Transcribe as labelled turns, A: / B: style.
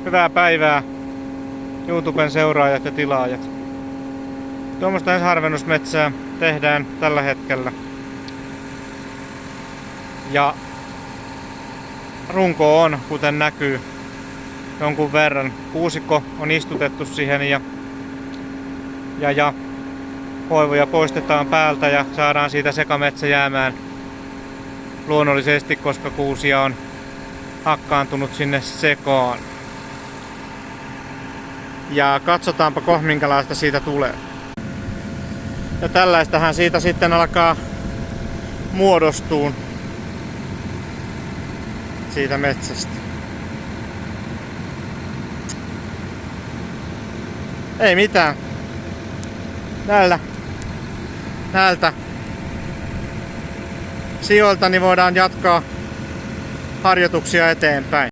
A: Hyvää päivää YouTuben seuraajat ja tilaajat. Tuommoista ensiharvennusmetsää tehdään tällä hetkellä. Ja runko on, kuten näkyy, jonkun verran. Kuusikko on istutettu siihen ja koivuja poistetaan päältä ja saadaan siitä sekametsä jäämään luonnollisesti, koska kuusia on hakkaantunut sinne sekaan. Ja katsotaanpa minkälaista siitä tulee. Ja tällaistähän siitä sitten alkaa muodostua siitä metsästä. Ei mitään. Näiltä sijoilta niin voidaan jatkaa harjoituksia eteenpäin.